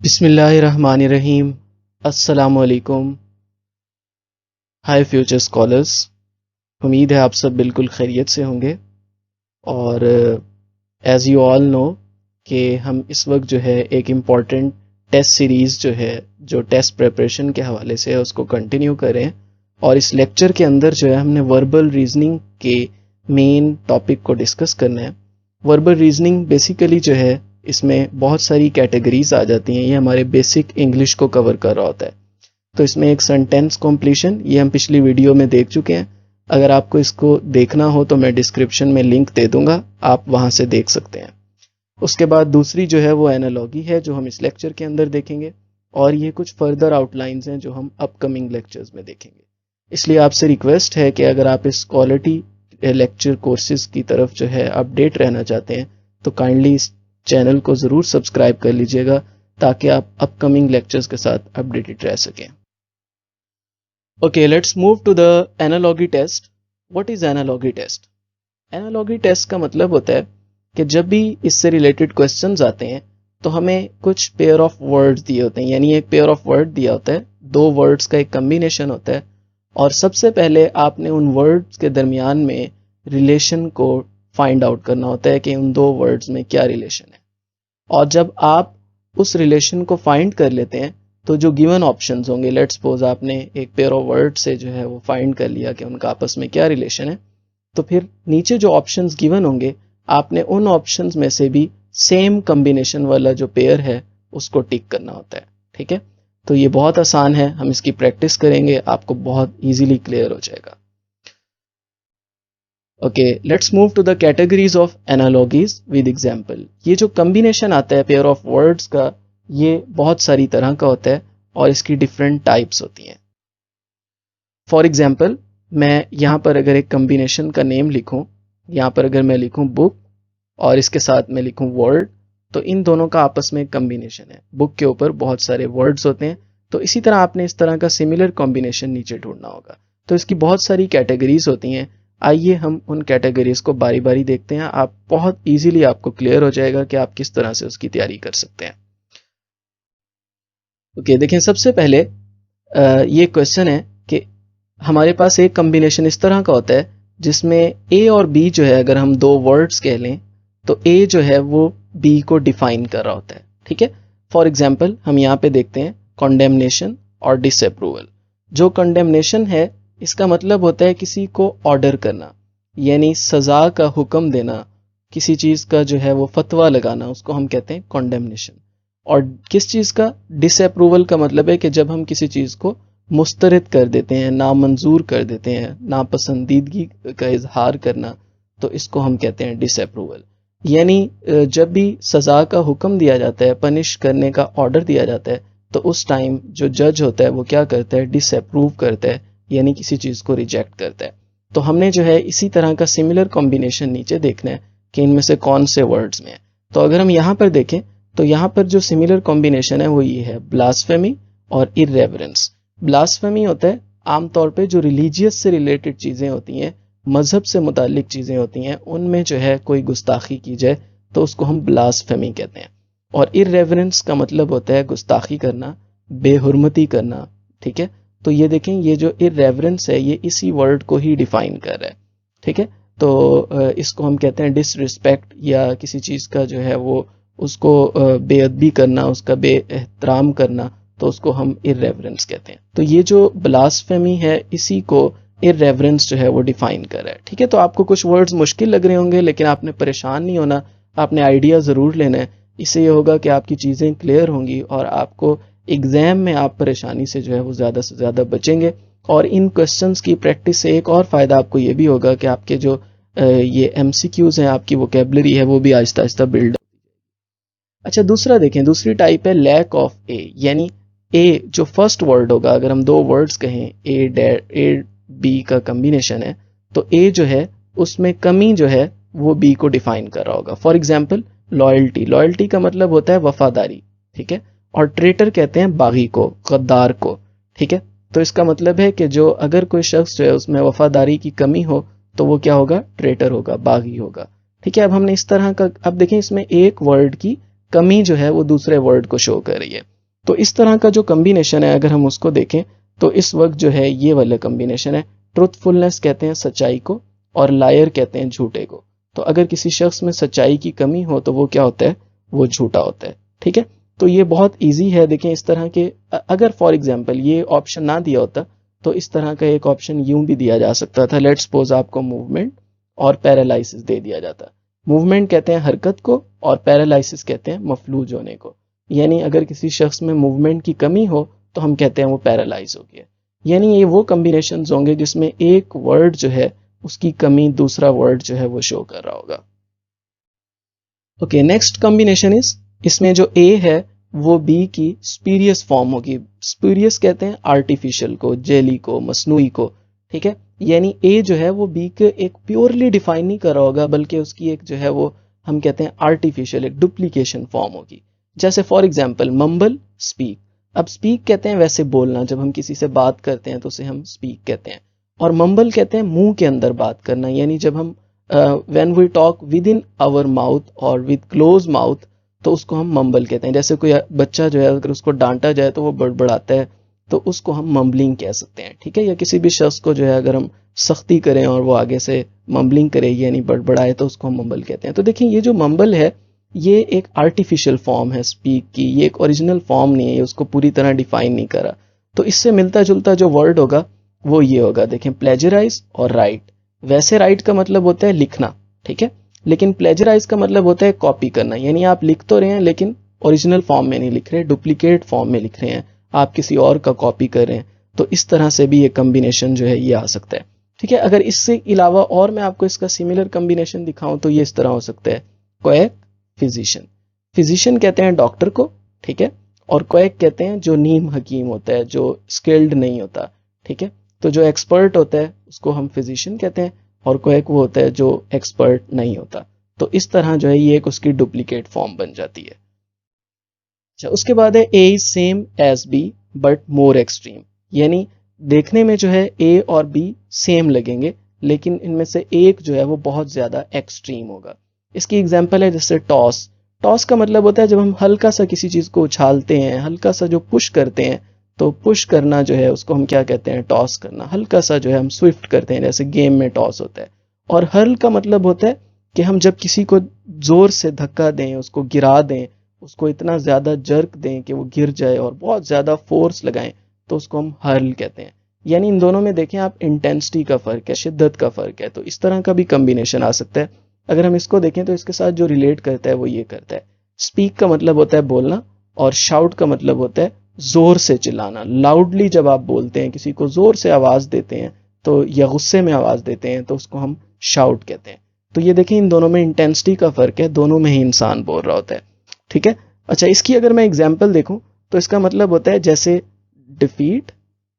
बिस्मिल्लाहिर्रहमानिर्रहीम। अस्सलामुअलैकुम। हाय future scholars, उम्मीद है आप सब बिल्कुल खैरियत से होंगे। और एज़ यू ऑल नो कि हम इस वक्त जो है एक इम्पॉर्टेंट टेस्ट सीरीज़ जो है, जो टेस्ट प्रिपरेशन के हवाले से है, उसको कंटिन्यू करें। और इस लेक्चर के अंदर जो है हमने वर्बल रीजनिंग के मेन टॉपिक को डिस्कस करना है। वर्बल रीजनिंग बेसिकली जो है इसमें बहुत सारी कैटेगरीज आ जाती हैं। ये हमारे बेसिक इंग्लिश को कवर कर रहा होता है। तो इसमें एक सेंटेंस कॉम्प्लीशन, ये हम पिछली वीडियो में देख चुके हैं। अगर आपको इसको देखना हो तो मैं डिस्क्रिप्शन में लिंक दे दूंगा, आप वहां से देख सकते हैं। उसके बाद दूसरी जो है वो एनालॉगी है, जो हम इस लेक्चर के अंदर देखेंगे। और ये कुछ फर्दर आउटलाइंस हैं जो हम अपकमिंग लेक्चर्स में देखेंगे। इसलिए आपसे रिक्वेस्ट है कि अगर आप इस क्वालिटी लेक्चर कोर्सेज की तरफ जो है अपडेट रहना चाहते हैं तो काइंडली इस चैनल को ज़रूर सब्सक्राइब कर लीजिएगा, ताकि आप अपकमिंग लेक्चर्स के साथ अपडेटेड रह सकें। Okay, let's move to the analogy test. What is analogy test? Analogy test का मतलब होता है कि जब भी इससे रिलेटेड क्वेश्चंस आते हैं तो हमें कुछ पेयर ऑफ वर्ड्स दिए होते हैं, यानी एक पेयर ऑफ वर्ड दिया होता है, दो वर्ड्स का एक कम्बिनेशन होता है। और सबसे पहले आपने उन वर्ड्स के दरमियान में रिलेशन को फाइंड आउट करना होता है कि उन दो वर्ड्स में क्या रिलेशन है। और जब आप उस रिलेशन को फाइंड कर लेते हैं तो जो गिवन ऑप्शंस होंगे, लेट्स सपोज आपने एक पेयर ऑफ वर्ड से जो है वो फाइंड कर लिया कि उनका आपस में क्या रिलेशन है, तो फिर नीचे जो ऑप्शंस गिवन होंगे आपने उन ऑप्शंस में से भी सेम कॉम्बिनेशन वाला जो पेयर है उसको टिक करना होता है। ठीक है, तो ये बहुत आसान है, हम इसकी प्रैक्टिस करेंगे, आपको बहुत इजीली क्लियर हो जाएगा। Okay, let's move to the categories of analogies with example. ये जो कॉम्बिनेशन आता है पेयर ऑफ वर्ड्स का, ये बहुत सारी तरह का होता है और इसकी डिफरेंट टाइप्स होती हैं। फॉर एग्जांपल, मैं यहाँ पर अगर एक कॉम्बिनेशन का नेम लिखूं, यहाँ पर अगर मैं लिखूं बुक और इसके साथ मैं लिखूं वर्ड, तो इन दोनों का आपस में एक कॉम्बिनेशन है। बुक के ऊपर बहुत सारे वर्ड्स होते हैं, तो इसी तरह आपने इस तरह का सिमिलर कॉम्बिनेशन नीचे ढूंढना होगा। तो इसकी बहुत सारी कैटेगरीज होती हैं। आइए हम उन कैटेगरीज को बारी बारी देखते हैं। आप बहुत इजीली आपको क्लियर हो जाएगा कि आप किस तरह से उसकी तैयारी कर सकते हैं। ओके, देखें, सबसे पहले ये क्वेश्चन है कि हमारे पास एक कॉम्बिनेशन इस तरह का होता है जिसमें ए और बी जो है, अगर हम दो वर्ड्स कह लें तो ए जो है वो बी को डिफाइन कर रहा होता है। ठीक है, फॉर एग्जाम्पल हम यहाँ पे देखते हैं कॉन्डेमनेशन और डिसअप्रूवल। जो कॉन्डेमनेशन है इसका मतलब होता है किसी को ऑर्डर करना, यानी सजा का हुक्म देना, किसी चीज का जो है वो फतवा लगाना, उसको हम कहते हैं कॉन्डेमनेशन। और किस चीज का? डिसअप्रूवल का मतलब है कि जब हम किसी चीज को मुस्तरद कर देते हैं, नामंजूर कर देते हैं, नापसंदीदगी का इजहार करना, तो इसको हम कहते हैं डिसअप्रूवल। यानी जब भी सजा का हुक्म दिया जाता है, पनिश करने का ऑर्डर दिया जाता है, तो उस टाइम जो जज होता है वो क्या करता है? डिसअप्रूव करता है, यानी किसी चीज को रिजेक्ट करता है। तो हमने जो है इसी तरह का सिमिलर कॉम्बिनेशन नीचे देखना है कि इनमें से कौन से वर्ड्स में है। तो अगर हम यहाँ पर देखें तो यहाँ पर जो सिमिलर कॉम्बिनेशन है वो ये है, ब्लास्फेमी और इर्रेवरेंस। ब्लास्फेमी होता है आमतौर पे जो रिलीजियस से रिलेटेड चीजें होती हैं, मजहब से मुतालिक चीजें होती हैं, उनमें जो है कोई गुस्ताखी की जाए तो उसको हम ब्लास्फेमी कहते हैं। और इर्रेवरेंस का मतलब होता है गुस्ताखी करना, बेहुरमती करना। ठीक है, तो ये देखें, ये जो इर्रेवरेंस है ये इसी वर्ड को ही डिफाइन कर रहा है। ठीक है, तो इसको हम कहते हैं डिसरिस्पेक्ट, या किसी चीज का जो है वो उसको बेअदबी करना, उसका बेएहतराम करना, तो उसको हम इर्रेवरेंस कहते हैं। तो ये जो ब्लास्फेमी है इसी को इर्रेवरेंस जो है वो डिफाइन कर रहा है। ठीक है, तो आपको कुछ वर्ड्स मुश्किल लग रहे होंगे, लेकिन आपने परेशान नहीं होना, आपने आइडिया ज़रूर लेना है। इससे ये होगा कि आपकी चीज़ें क्लियर होंगी और आपको एग्जाम में आप परेशानी से जो है वो ज़्यादा से ज़्यादा बचेंगे। और इन क्वेश्चंस की प्रैक्टिस से एक और फ़ायदा आपको ये भी होगा कि आपके जो ये MCQs हैं, आपकी वोकेबलरी है, वो भी आहिस्ता आहिस्ता बिल्ड। अच्छा, दूसरा देखें, दूसरी टाइप है लैक ऑफ ए, यानी ए जो फर्स्ट वर्ड होगा, अगर हम दो वर्ड्स कहें ए बी का कॉम्बिनेशन है, तो ए जो है उसमें कमी जो है वो बी को डिफाइन कर रहा होगा। फॉर एग्जाम्पल लॉयल्टी, लॉयल्टी का मतलब होता है वफादारी। ठीक है, और ट्रेटर कहते हैं बागी को, गद्दार को। ठीक है, तो इसका मतलब है कि जो अगर कोई शख्स जो है उसमें वफादारी की कमी हो तो वो क्या होगा? ट्रेटर होगा, बागी होगा। ठीक है, अब हमने इस तरह का, अब देखें इसमें एक वर्ड की कमी जो है वो दूसरे वर्ड को शो कर रही है। तो इस तरह का जो कम्बिनेशन है अगर हम उसको देखें तो इस वक्त जो है ये वाला कम्बिनेशन है। ट्रुथफुलनेस कहते हैं सच्चाई को और लायर कहते हैं झूठे को। तो अगर किसी शख्स में सच्चाई की कमी हो तो वो क्या होता है, वो झूठा होता है। ठीक है, तो ये बहुत इजी है। देखें इस तरह के अगर फॉर एग्जांपल ये ऑप्शन ना दिया होता तो इस तरह का एक ऑप्शन यूं भी दिया जा सकता था। लेट्स सपोज आपको मूवमेंट और पैरालिसिस दे दिया जाता। मूवमेंट कहते हैं हरकत को और पैरालिसिस कहते हैं मफलूज होने को। यानी अगर किसी शख्स में मूवमेंट की कमी हो तो हम कहते हैं वो पैरालाइज हो गया। यानी ये वो कम्बिनेशन होंगे जिसमें एक वर्ड जो है उसकी कमी दूसरा वर्ड जो है वो शो कर रहा होगा। ओके, नेक्स्ट कॉम्बिनेशन इज, इसमें जो ए है वो बी की स्पीरियस फॉर्म होगी। स्पीरियस कहते हैं आर्टिफिशियल को, जेली को, मसनूई को। ठीक है, यानी ए जो है वो बी के एक प्योरली डिफाइन नहीं कर रहा होगा, बल्कि उसकी एक जो है वो हम कहते हैं आर्टिफिशियल, एक डुप्लीकेशन फॉर्म होगी। जैसे फॉर एग्जाम्पल मम्बल, स्पीक। अब स्पीक कहते हैं वैसे बोलना, जब हम किसी से बात करते हैं तो उसे हम स्पीक कहते हैं। और मम्बल कहते हैं मुंह के अंदर बात करना, यानी जब हम when we talk with in our mouth और विद क्लोज माउथ तो उसको हम मम्बल कहते हैं। जैसे कोई बच्चा जो है अगर उसको डांटा जाए तो वो बड़बड़ाता है तो उसको हम मम्बलिंग कह सकते हैं। ठीक है, या किसी भी शख्स को जो है अगर हम सख्ती करें और वो आगे से मम्बलिंग करे यानी बड़बड़ाए तो उसको हम मम्बल कहते हैं। तो देखिए ये जो मम्बल है ये एक आर्टिफिशियल फॉर्म है स्पीक की, ये एक ओरिजिनल फॉर्म नहीं है, ये उसको पूरी तरह डिफाइन नहीं करा। तो इससे मिलता जुलता जो वर्ड होगा वो ये होगा, देखें प्लेजराइज और राइट। वैसे राइट का मतलब होता है लिखना, ठीक है, लेकिन प्लेजराइज का मतलब होता है कॉपी करना, यानी आप लिख तो रहे हैं लेकिन ओरिजिनल फॉर्म में नहीं लिख रहे, डुप्लीकेट फॉर्म में लिख रहे हैं, आप किसी और का कॉपी कर रहे हैं। तो इस तरह से भी ये कम्बिनेशन जो है ये आ सकता है। ठीक है, अगर इससे अलावा और मैं आपको इसका सिमिलर कम्बिनेशन दिखाऊं तो ये इस तरह हो सकता है, क्वैक, फिजिशियन। फिजिशियन कहते हैं डॉक्टर को, ठीक है, और क्वैक कहते हैं जो नीम हकीम होता है, जो स्किल्ड नहीं होता। ठीक है, तो जो एक्सपर्ट होता है उसको हम फिजिशियन कहते हैं और क्वैक वो होता है जो एक्सपर्ट नहीं होता। तो इस तरह जो है ये एक उसकी डुप्लीकेट फॉर्म बन जाती है। अच्छा, उसके बाद है A is same as B but more extreme. यानी देखने में जो है ए और बी सेम लगेंगे लेकिन इनमें से एक जो है वो बहुत ज्यादा एक्सट्रीम होगा। इसकी एग्जांपल है जैसे टॉस। टॉस का मतलब होता है जब हम हल्का सा किसी चीज को उछालते हैं, हल्का सा जो पुश करते हैं, तो पुश करना जो है उसको हम क्या कहते हैं, टॉस करना। हल्का सा जो है हम स्विफ्ट करते हैं, जैसे गेम में टॉस होता है। और हर्ल का मतलब होता है कि हम जब किसी को जोर से धक्का दें, उसको गिरा दें, उसको इतना ज्यादा जर्क दें कि वो गिर जाए और बहुत ज्यादा फोर्स लगाएं, तो उसको हम हर्ल कहते हैं। यानी इन दोनों में देखें आप, इंटेंसिटी का फर्क है, शिद्दत का फर्क है। तो इस तरह का भी कम्बिनेशन आ सकता है। अगर हम इसको देखें तो इसके साथ जो रिलेट करता है वो ये करता है, स्पीक का मतलब होता है बोलना और शाउट का मतलब होता है जोर से चिल्लाना। लाउडली जब आप बोलते हैं, किसी को जोर से आवाज देते हैं तो या गुस्से में आवाज देते हैं तो उसको हम शाउट कहते हैं। तो ये देखें इन दोनों में इंटेंसिटी का फर्क है, दोनों में ही इंसान बोल रहा होता है। ठीक है, अच्छा इसकी अगर मैं एग्जाम्पल देखूं तो इसका मतलब होता है जैसे डिफीट।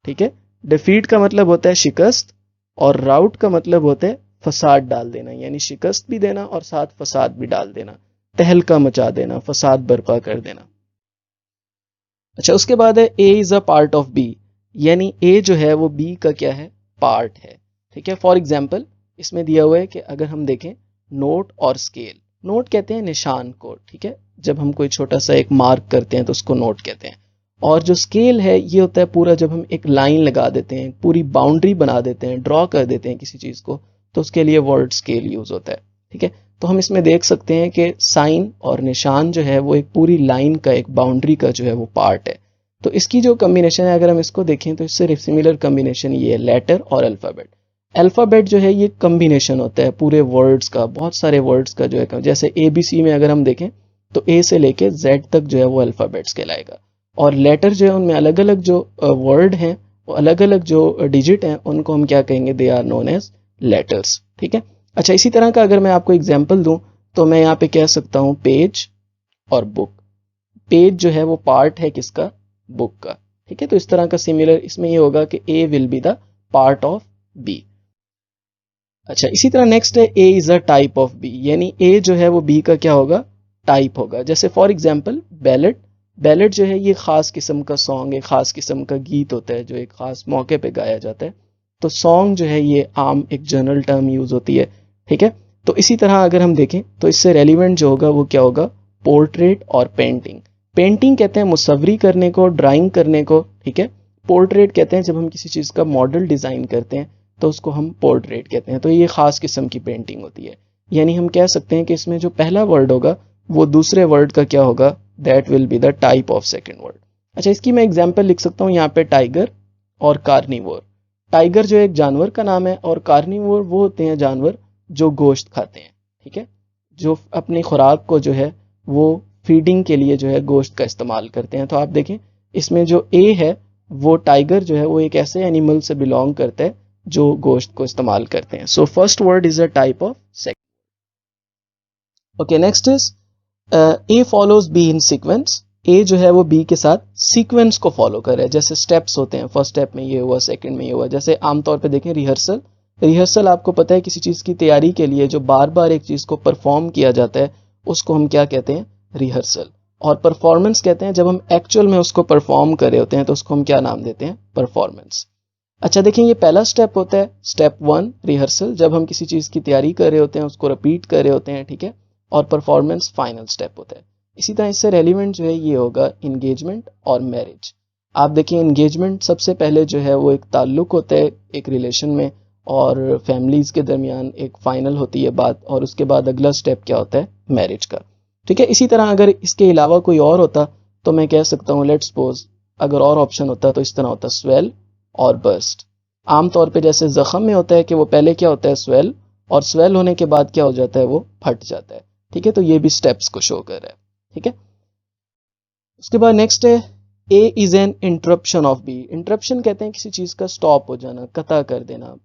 ठीक है, डिफीट का मतलब होता है शिकस्त और राउट का मतलब होता है फसाद डाल देना, यानी शिकस्त भी देना और साथ फसाद भी डाल देना, तहलका मचा देना, फसाद बर्पा कर देना। अच्छा, उसके बाद है A is a part of B. यानी ए जो है वो बी का क्या है, पार्ट है। ठीक है, फॉर एग्जाम्पल इसमें दिया हुआ है कि अगर हम देखें नोट और स्केल। नोट कहते हैं निशान को, ठीक है, जब हम कोई छोटा सा एक मार्क करते हैं तो उसको नोट कहते हैं। और जो स्केल है ये होता है पूरा, जब हम एक लाइन लगा देते हैं, पूरी बाउंड्री बना देते हैं, ड्रॉ कर देते हैं किसी चीज को, तो उसके लिए वर्ड स्केल यूज होता है। ठीक है, तो हम इसमें देख सकते हैं कि साइन और निशान जो है वो एक पूरी लाइन का, एक बाउंड्री का जो है वो पार्ट है। तो इसकी जो कम्बिनेशन है अगर हम इसको देखें तो इससे सिमिलर कम्बिनेशन ये है, लेटर और अल्फाबेट। अल्फाबेट जो है ये कम्बिनेशन होता है पूरे वर्ड्स का, बहुत सारे वर्ड्स का जो है, जैसे ABC में अगर हम देखें तो ए से लेके जेड तक जो है वो अल्फाबेट्स कहलाएगा। और लेटर जो है उनमें अलग अलग जो वर्ड हैं, वो अलग अलग जो डिजिट हैं उनको हम क्या कहेंगे, they are known as letters. ठीक है, अच्छा इसी तरह का अगर मैं आपको एग्जाम्पल दूं तो मैं यहाँ पे कह सकता हूँ पेज और बुक। पेज जो है वो पार्ट है किसका, बुक का। ठीक है, तो इस तरह का सिमिलर इसमें ये होगा कि A will be the part of B. अच्छा, इसी तरह नेक्स्ट है A is a type of B. यानी ए जो है वो बी का क्या होगा, टाइप होगा। जैसे फॉर एग्जाम्पल बैलेट। बैलेट जो है ये खास किस्म का सॉन्ग, एक खास किस्म का गीत होता है जो एक खास मौके पे गाया जाता है। तो सॉन्ग जो है ये आम एक जनरल टर्म यूज होती है। ठीक है, तो इसी तरह अगर हम देखें तो इससे रेलिवेंट जो होगा वो क्या होगा, पोर्ट्रेट और पेंटिंग। पेंटिंग कहते हैं मुसव्वरी करने को, ड्राइंग करने को, ठीक है। पोर्ट्रेट कहते हैं जब हम किसी चीज़ का मॉडल डिज़ाइन करते हैं तो उसको हम पोर्ट्रेट कहते हैं। तो ये ख़ास किस्म की पेंटिंग होती है। यानी हम कह सकते हैं कि इसमें जो पहला वर्ड होगा वो दूसरे वर्ड का क्या होगा, that will be the type of second word. अच्छा, इसकी मैं एग्जाम्पल लिख सकता हूँ यहाँ पे टाइगर और कार्निवोर। टाइगर जो एक जानवर का नाम है और कार्निवोर वो होते हैं जानवर जो गोश्त खाते हैं, ठीक है, जो अपनी खुराक को जो है वो फीडिंग के लिए जो है गोश्त का इस्तेमाल करते हैं। तो आप देखें इसमें जो ए है वो टाइगर जो है वो एक ऐसे एनिमल से बिलोंग करता है जो गोश्त को इस्तेमाल करते हैं। So first word is a type of second. Okay, next is A follows B in sequence. A जो है वो बी के साथ सीक्वेंस को फॉलो कर रहा है, जैसे स्टेप्स होते हैं, फर्स्ट स्टेप में ये हुआ, सेकंड में ये हुआ। जैसे आमतौर पे देखें रिहर्सल, रिहर्सल आपको पता है किसी चीज़ की तैयारी के लिए जो बार बार एक चीज़ को परफॉर्म किया जाता है उसको हम क्या कहते हैं, रिहर्सल। और परफॉर्मेंस कहते हैं जब हम एक्चुअल में उसको परफॉर्म कर रहे होते हैं तो उसको हम क्या नाम देते हैं, परफॉर्मेंस। अच्छा देखें, ये पहला स्टेप होता है स्टेप 1 रिहर्सल, जब हम किसी चीज़ की तैयारी कर रहे होते हैं उसको रिपीट कर रहे होते हैं, ठीक है। और परफॉर्मेंस फाइनल स्टेप होता है। इसी तरह इससे रेलिवेंट जो है ये होगा इंगेजमेंट और मैरिज। आप देखिए इंगेजमेंट सबसे पहले जो है वो एक ताल्लुक होता है एक रिलेशन में और फैमिलीज़ के दरमियान एक फाइनल होती है बात, और उसके बाद अगला स्टेप क्या होता है, मैरिज का, ठीक है। इसी तरह अगर इसके अलावा कोई और होता तो मैं कह सकता हूँ, लेट्स सपोज अगर और ऑप्शन होता तो इस तरह होता स्वेल और बर्स्ट। आमतौर पे जैसे जख्म में होता है कि वो पहले क्या होता है स्वेल, और स्वेल होने के बाद क्या हो जाता है, वो फट जाता है, ठीक है। तो ये भी स्टेप्स को शो कर रहा है, ठीक है। उसके बाद नेक्स्ट है A is an interruption of B. Interruption कहते हैं किसी चीज का स्टॉप हो जाना, कता कर देना,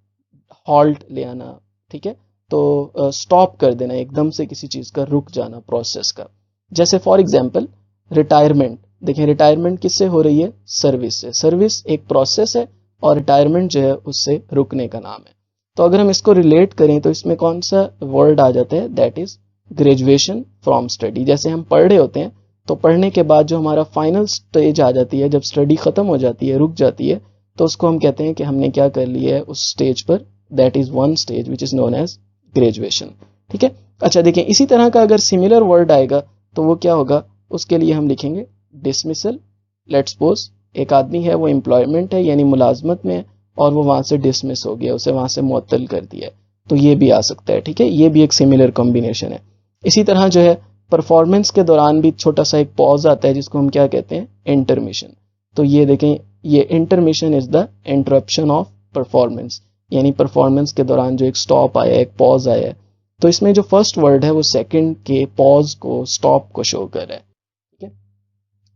हॉल्ट ले आना, ठीक है। तो स्टॉप कर देना, एकदम से किसी चीज का रुक जाना प्रोसेस का। जैसे फॉर एग्जांपल रिटायरमेंट, देखें रिटायरमेंट किससे हो रही है, सर्विस से। सर्विस एक प्रोसेस है और रिटायरमेंट जो है उससे रुकने का नाम है। तो अगर हम इसको रिलेट करें तो इसमें कौन सा वर्ड आ जाता है, that is graduation from study. जैसे हम पढ़ रहे होते हैं तो पढ़ने के बाद जो हमारा फाइनल स्टेज आ जाती है, जब स्टडी खत्म हो जाती है, रुक जाती है, तो उसको हम कहते हैं कि हमने क्या कर लिया है उस स्टेज पर, that is one stage which is known as graduation, ठीक है। अच्छा देखें, इसी तरह का अगर सिमिलर वर्ड आएगा तो वो क्या होगा, उसके लिए हम लिखेंगे डिसमिसल। लेट्स सपोज एक आदमी है वो एम्प्लॉयमेंट है यानी मुलाजमत में है और वो वहां से डिसमिस हो गया, उसे वहां से मुअत्तल कर दिया है, तो ये भी आ सकता है, ठीक है। ये भी एक सिमिलर कॉम्बिनेशन है। इसी तरह जो है परफॉर्मेंस के दौरान भी छोटा सा एक पॉज आता है जिसको हम क्या कहते हैं, इंटरमिशन। तो ये देखें, ये intermission is the interruption of performance, यानी परफॉर्मेंस के दौरान जो एक स्टॉप आया, एक पॉज आया है। तो इसमें जो फर्स्ट वर्ड है वो सेकंड के पॉज को, स्टॉप को शो कर रहा है, ठीक है।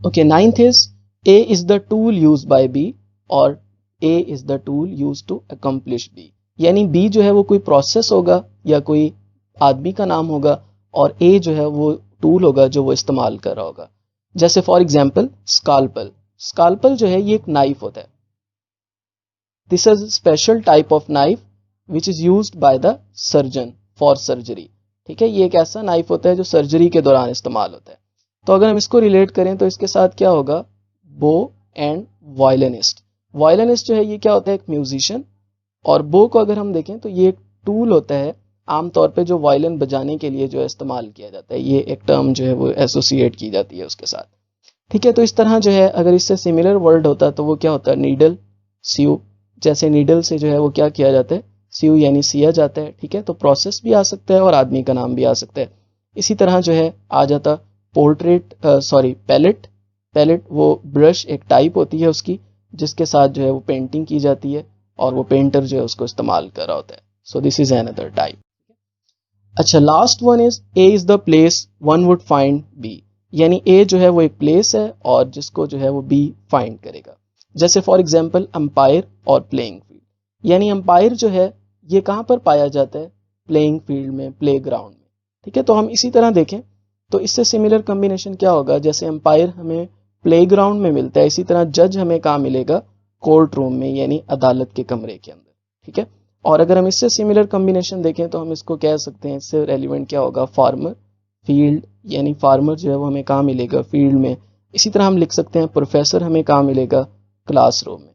Okay, ninth is A is the tool use by B और A is the tool use to accomplish B. यानी बी जो है वो कोई प्रोसेस होगा या कोई आदमी का नाम होगा और ए जो है वो टूल होगा जो वो इस्तेमाल कर रहा होगा। जैसे फॉर एग्जाम्पल स्काल्पल। स्काल्पल जो है ये एक नाइफ होता है। This is special type of knife which is used by the surgeon for surgery, ठीक है। ये एक ऐसा नाइफ होता है जो सर्जरी के दौरान इस्तेमाल होता है। तो अगर हम इसको रिलेट करें तो इसके साथ क्या होगा, बो एंड वायलिनिस्ट। वायलिनिस्ट जो है ये क्या होता है, एक म्यूजिशियन, और बो को अगर हम देखें तो ये एक टूल होता है आमतौर पे जो वायलिन बजाने के लिए जो है इस्तेमाल किया जाता है। ये एक टर्म जो है वो एसोसिएट की जाती है उसके साथ, ठीक है। तो इस तरह जो है अगर इससे सिमिलर वर्ड होता तो वो क्या होता है, नीडल, सीयू। जैसे नीडल से जो है वो क्या किया जाता है, सीयू यानी सिया जाता है, ठीक है। तो प्रोसेस भी आ सकता है और आदमी का नाम भी आ सकता है। इसी तरह जो है आ जाता पोर्ट्रेट, पैलेट। पैलेट वो ब्रश एक टाइप होती है उसकी जिसके साथ जो है वो पेंटिंग की जाती है और वो पेंटर जो है उसको इस्तेमाल कर रहा होता है। So this is another type. अच्छा, last one is A is the place one would find B. यानी ए जो है वो एक प्लेस है और जिसको जो है वो बी फाइंड करेगा। जैसे फॉर एग्जाम्पल अंपायर और प्लेइंग फील्ड। यानी अंपायर जो है ये कहाँ पर पाया जाता है, प्लेइंग फील्ड में, प्ले ग्राउंड में, ठीक है। तो हम इसी तरह देखें तो इससे सिमिलर कॉम्बिनेशन क्या होगा, जैसे अंपायर हमें प्ले ग्राउंड में मिलता है, इसी तरह जज हमें कहाँ मिलेगा, कोर्ट रूम में, यानी अदालत के कमरे के अंदर, ठीक है। और अगर हम इससे सिमिलर कॉम्बिनेशन देखें तो हम इसको कह सकते हैं, इससे रेलिवेंट क्या होगा, फार्मर, फील्ड, यानी फार्मर जो है वो हमें कहाँ मिलेगा, फील्ड में। इसी तरह हम लिख सकते हैं प्रोफेसर हमें कहाँ मिलेगा, क्लासरूम में।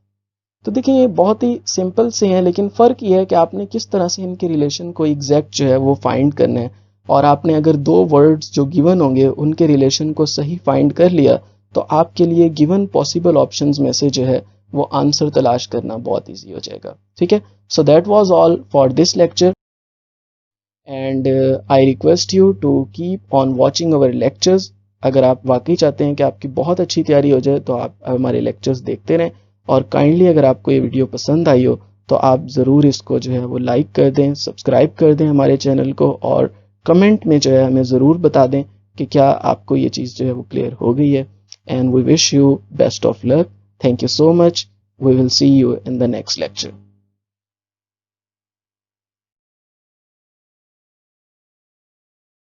तो देखिए ये बहुत ही सिंपल से हैं, लेकिन फ़र्क ये है कि आपने किस तरह से इनके रिलेशन को एग्जैक्ट जो है वो फाइंड करना है और आपने अगर दो वर्ड्स जो गिवन होंगे उनके रिलेशन को सही फाइंड कर लिया तो आपके लिए गिवन पॉसिबल ऑप्शंस में से जो है वो आंसर तलाश करना बहुत ईजी हो जाएगा। ठीक है, so that was all for this lecture and I request you to keep on watching our lectures. अगर आप वाकई चाहते हैं कि आपकी बहुत अच्छी तैयारी हो जाए तो आप हमारे लेक्चर्स देखते रहें, और काइंडली अगर आपको ये वीडियो पसंद आई हो तो आप ज़रूर इसको जो है वो लाइक कर दें, सब्सक्राइब कर दें हमारे चैनल को, और कमेंट में जो है हमें ज़रूर बता दें कि क्या आपको ये चीज़ जो है वो क्लियर हो गई है। And we wish you best of luck. Thank you so much. We will see you in the next lecture.